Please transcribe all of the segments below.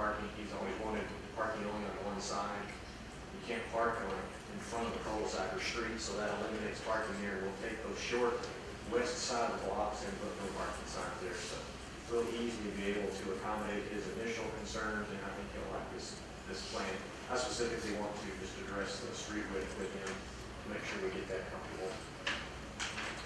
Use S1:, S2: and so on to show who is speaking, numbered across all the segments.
S1: parking. He's always wanted parking only on one side. You can't park on in front of the cul-de-sac or street, so that eliminates parking there. We'll take those short west side of the blocks and put no parking signs there. So it's really easy to be able to accommodate his initial concerns, and I think he'll like this plan. I specifically want to just address the street width with him to make sure we get that comfortable.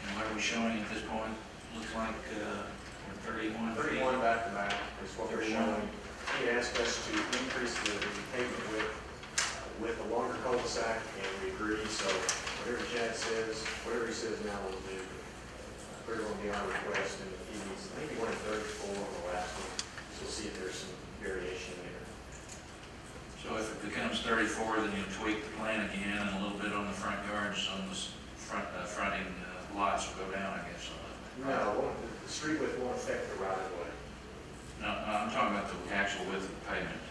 S2: And what are we showing at this point? Looks like we're 31 feet.
S1: 31 back to back is what we're showing. He asked us to increase the pavement with the longer cul-de-sac, and we agree. So whatever Chad says, whatever he says now, we'll do. We're going to be our request, and he needs, I think he wanted 34 on the last one. So we'll see if there's some variation there.
S2: So if it becomes 34, then you tweak the plan again, and a little bit on the front yards, on the fronting lots will go down, I guess.
S1: No, the street width won't affect the right of way.
S2: No, I'm talking about the actual width of the pavement.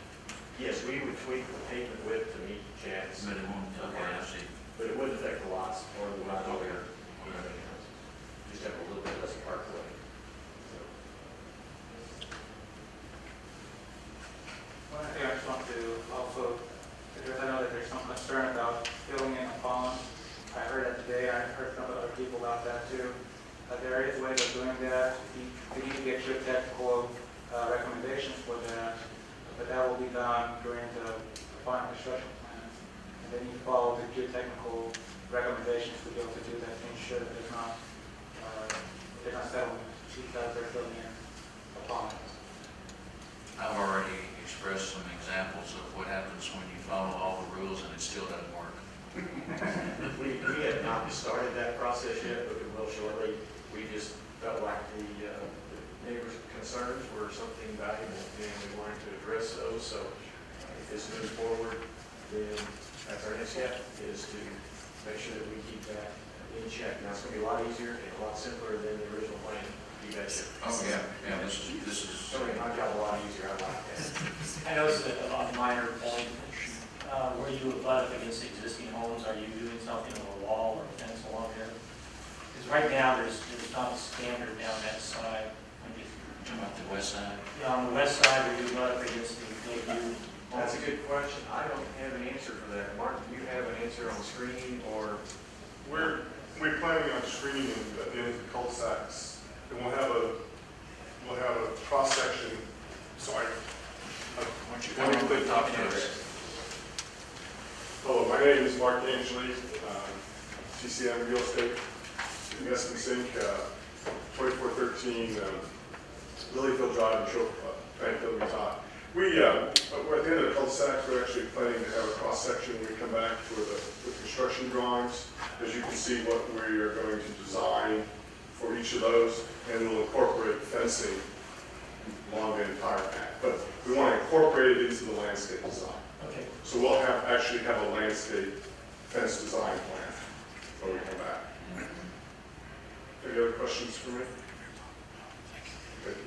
S1: Yes, we would tweak the pavement width to meet Chad's.
S2: But it won't, okay, I see.
S1: But it wouldn't affect the lots or the right of way.
S2: Okay.
S1: Just have a little bit less parkway.
S3: One thing I just want to also address, I know that there's some concern about filling in a pond. I heard that today, I heard from other people about that too. There is ways of doing that. We need to get your technical recommendations for that, but that will be done during the final construction plans. And then you follow the geotechnical recommendations to be able to do that to ensure that there's not settlement because they're filling in a pond.
S2: I've already expressed some examples of what happens when you follow all the rules and it still doesn't work.
S1: We have not started that process yet, but we will shortly. We just felt like the neighbors' concerns were something valuable, and we wanted to address those. So if this moves forward, then that's our next step, is to make sure that we keep that in check. Now, it's going to be a lot easier and a lot simpler than the original plan. You betcha.
S2: Oh, yeah, this is.
S1: So my job a lot easier. I like that.
S4: I noticed that on a minor point, where you abut up against existing homes, are you doing something with a wall or a fence along there? Because right now, there's not a standard down that side.
S2: Talking about the west side?
S4: Yeah, on the west side, where you abut up against the Lakeview.
S1: That's a good question. I don't have an answer for that. Mark, do you have an answer on screening or?
S5: We're planning on screening at the end of the cul-de-sacs, and we'll have a cross section. So
S2: Why don't you come up and talk to us?
S5: hello, my name is Mark Angeli, TCM Real Estate, Investment Inc., 2413 Lilyfield Drive in Banfield, Utah. We're at the end of the cul-de-sac. We're actually planning to have a cross section when we come back for the construction drawings. As you can see, what we are going to design for each of those, and we'll incorporate fencing along the entire path. But we want to incorporate it into the landscape design.
S4: Okay.
S5: So we'll actually have a landscape fence design plan when we come back. Any other questions for me? Okay.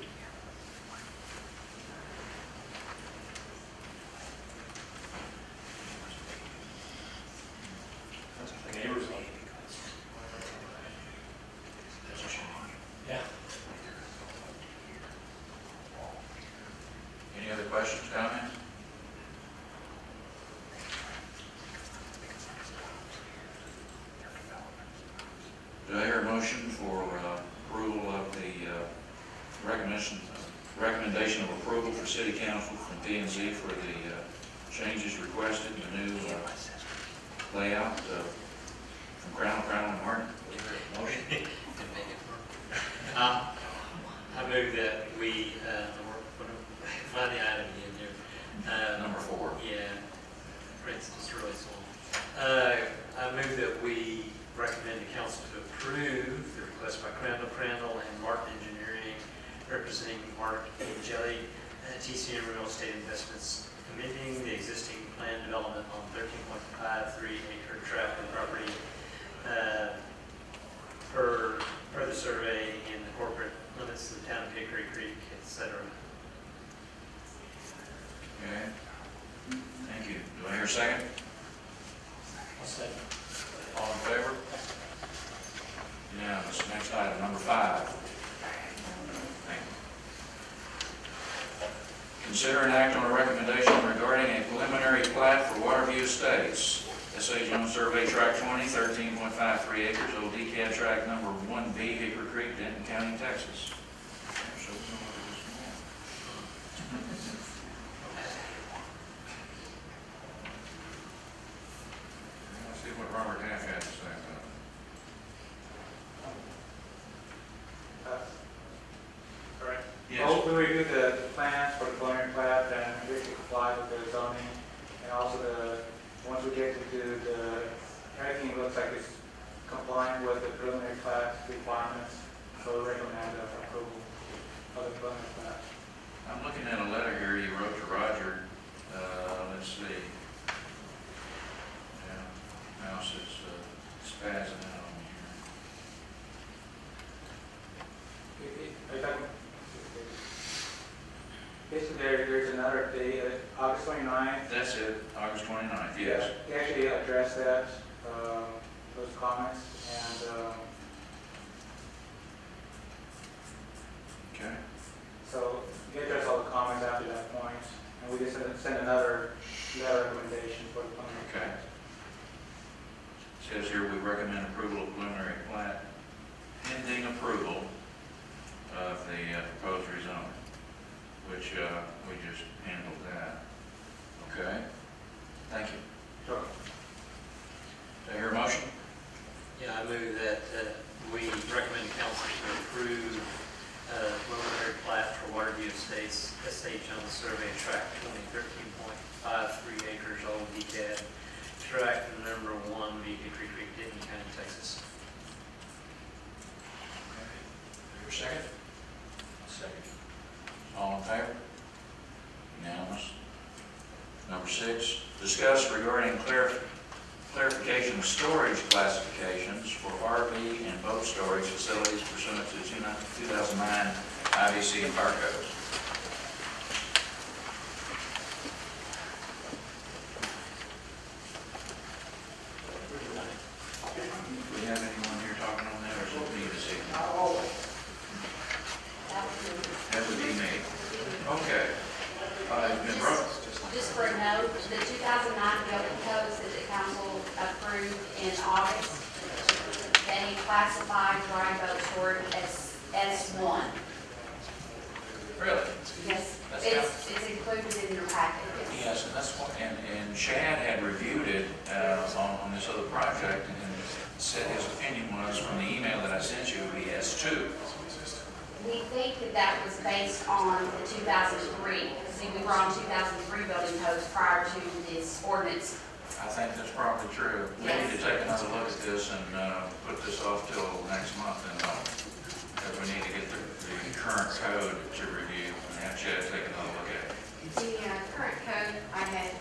S1: The neighbors.
S4: Yeah.
S2: Any other questions, comments? Do I hear a motion for approval of the recommendation of approval for City Council from P&Z for the changes requested in the new layout from Crown and Martin? Motion?
S6: I move that we, find the item again there.
S2: Number 4.
S6: Yeah, for instance, really small. I move that we recommend the council to approve the request by Crandall and Martin Engineering, representing Mark Angeli, TCM Real Estate Investments, amending the existing planned development on 13.53-acre tract of property per the survey in the corporate limits of the town of Hickory Creek, etc.
S2: Okay. Thank you. Do I hear a second?
S4: I'll second.
S2: All in favor? Yeah, this next item, number 5. Thank you. Consider an act on a recommendation regarding a preliminary plat for Waterview Estates. S.A. Jones Survey Tract 20, 13.53 acres, Old DCAD Tract number 1B, Hickory Creek, Denton County, Texas. So we know what it is now. Let's see what Robert Half had to say about it.
S3: All right.
S2: Yes.
S3: We reviewed the plans for the preliminary plat and we complied with the zoning. And also once we get into everything looks like it's complying with the preliminary plat requirements. So we recommend approval of the preliminary plat.
S2: I'm looking at a letter here you wrote to Roger. Let's see. Yeah, mouse is spazzing out on me here.
S3: Are you talking? Basically, there's another date, August 29th.
S2: That's it, August 29th, yes.
S3: He actually addressed that, those comments, and
S2: Okay.
S3: so he addressed all the comments after that point, and we just sent another letter recommendation for the preliminary.
S2: Okay. Says here we recommend approval of preliminary plat pending approval of the proposed rezoning, which we just handled that. Okay, thank you.
S3: Sure.
S2: Do I hear a motion?
S6: Yeah, I move that we recommend council to approve preliminary plat for Waterview Estates, S.A. Jones Survey Tract 20, 13.53 acres, Old DCAD Tract number 1, Hickory Creek, Denton County, Texas.
S2: Your second? Second. All in favor? Unanimous. Number 6, discuss regarding clarification of storage classifications for RV and boat storage facilities pursuant to 2009 IBC and Fire Code. Do we have anyone here talking on that, or is it me this evening? That would be me. Okay. Ms. Brooks?
S7: Just for a note, the 2009 building codes that the council approved in August, they classified dry boat storage as S1.
S2: Really?
S7: Yes,
S2: That's
S7: it's included in your packet.
S2: Yes, and that's what, and Chad had reviewed it on this other project, and said his opinion was, from the email that I sent you, it would be S2.
S7: We think that that was based on the 2003. See, we were on 2003 building codes prior to this ordinance.
S2: I think that's probably true. We need to take another look at this and put this off till next month, and because we need to get the current code to review, and have Chad take another look at it.
S8: The current code, I had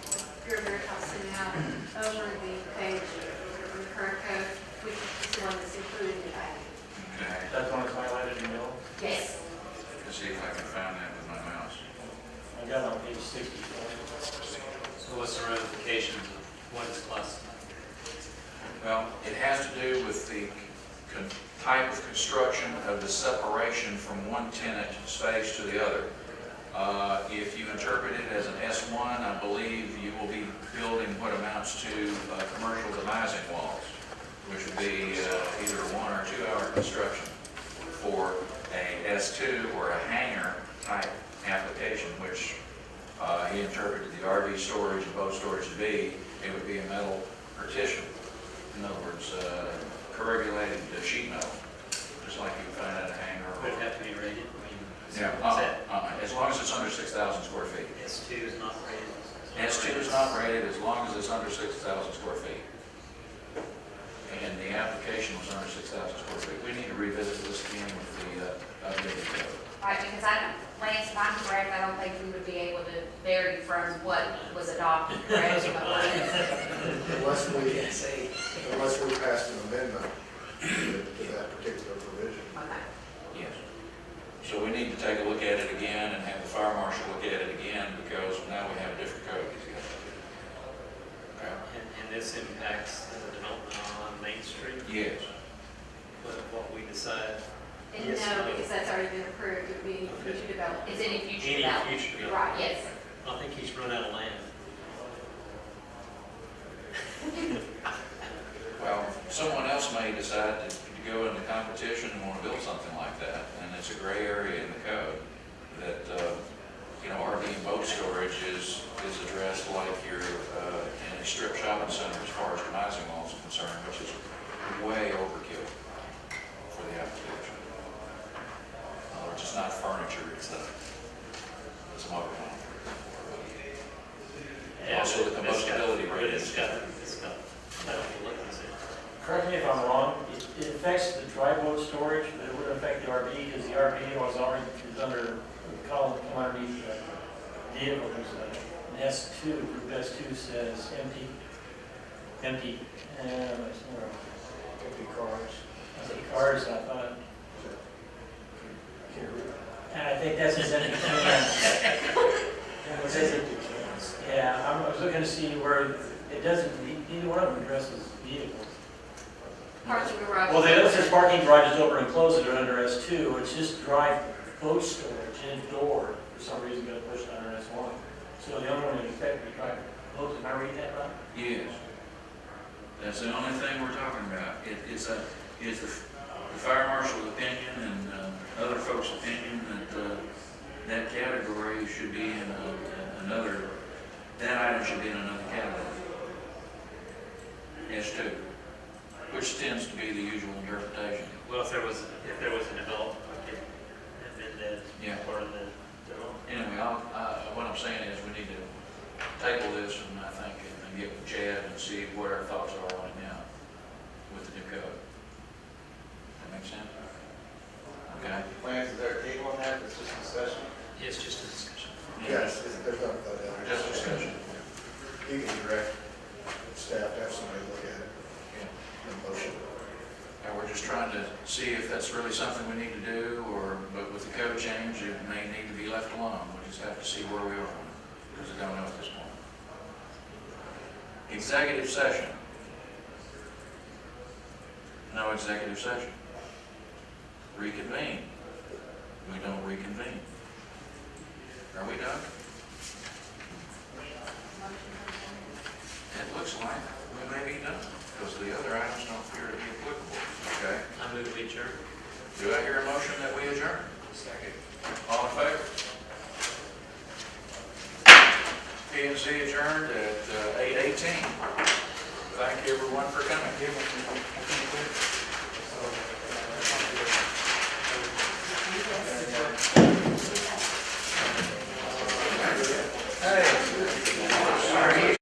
S8: Gerber sent out over the page of the current code, which is the one that's included in the packet.
S2: Okay,
S4: That's one that's highlighted in yellow.
S7: Yes.
S2: let's see if I can find that with my mouse.
S4: I got it on page 64.
S6: So what's the ramifications of what is classified?
S2: Well, it has to do with the type of construction of the separation from one tenant space to the other. If you interpret it as an S1, I believe you will be building what amounts to commercial demising walls, which would be either a 1 or 2 hour construction. For a S2 or a hangar type application, which he interpreted the RV storage and boat storage to be, it would be a metal partition. In other words, corrugated sheet metal, just like you would find at a hangar.
S6: Would it have to be rated? I mean,
S2: Yeah,
S6: is that
S2: as long as it's under 6,000 square feet.
S6: S2 is not rated?
S2: S2 is not rated as long as it's under 6,000 square feet. And the application was under 6,000 square feet. We need to revisit this again with the updated code.
S7: Right, because Lance, if I'm correct, I don't think we would be able to vary from what was adopted, correct?
S9: Unless we passed an amendment to that particular provision.
S7: Okay.
S2: Yes. So we need to take a look at it again and have the fire marshal look at it again, because now we have a different code. Okay.
S6: And this impacts the development on Main Street,
S2: Yes.
S6: what we decide.
S8: And no, because that's already been approved, it would be any future development.
S7: Is any future
S6: Any
S7: development?
S6: future development.
S7: Right, yes.
S2: it's a gray area in the code, that, RV and boat storage is addressed like you're in a strip shopping center as far as demising law is concerned, which is way overkill for the application. It's just not furniture, it's a motor home. Also, the combustibility rate is.
S6: It's got, I don't look and see.
S4: Correct me if I'm wrong, it affects the dry boat storage, but it wouldn't affect the RV, because the RV was already, is under, we call it, come underneath the vehicles. And S2, group S2 says empty,
S9: Empty cars.
S4: I say cars, I thought, and I think that's his empty cans. It says empty cans. Yeah, I was looking to see where it doesn't, neither one of them addresses vehicles.
S8: Parking garage.
S4: Well, the other says parking garages open and close that are under S2, it's just dry boat storage indoor, for some reason got pushed under S1. So the only one that affects the dry boats, am I reading that right?
S2: Yes. That's the only thing we're talking about. It's the fire marshal's opinion and other folks' opinion that that category should be in another, that item should be in another category. S2, which tends to be the usual interpretation.
S6: Well, if there was a development, like it had been that
S2: Yeah.
S6: part of the development.
S2: Anyway, what I'm saying is we need to table this and I think and get with Chad and see what our thoughts are on it now with the new code. That make sense? Okay?
S10: Lance, is there a table on that, it's just discussion?
S6: It's just a discussion.
S9: Yes, there's no,
S2: Just discussion.
S9: you can direct staff to have somebody look at it,
S2: Yeah.
S9: in motion.
S2: And we're just trying to see if that's really something we need to do, but with the code change, it may need to be left alone. We just have to see where we are, because we don't know at this point. Executive session. No executive session. Reconvene. We don't reconvene. Are we done? It looks like we may be done, because the other items don't appear to be applicable. Okay?
S6: I move we adjourn.
S2: Do I hear a motion that we adjourn? Second. All in favor? P&Z adjourned at 8:18. Thank you everyone for coming.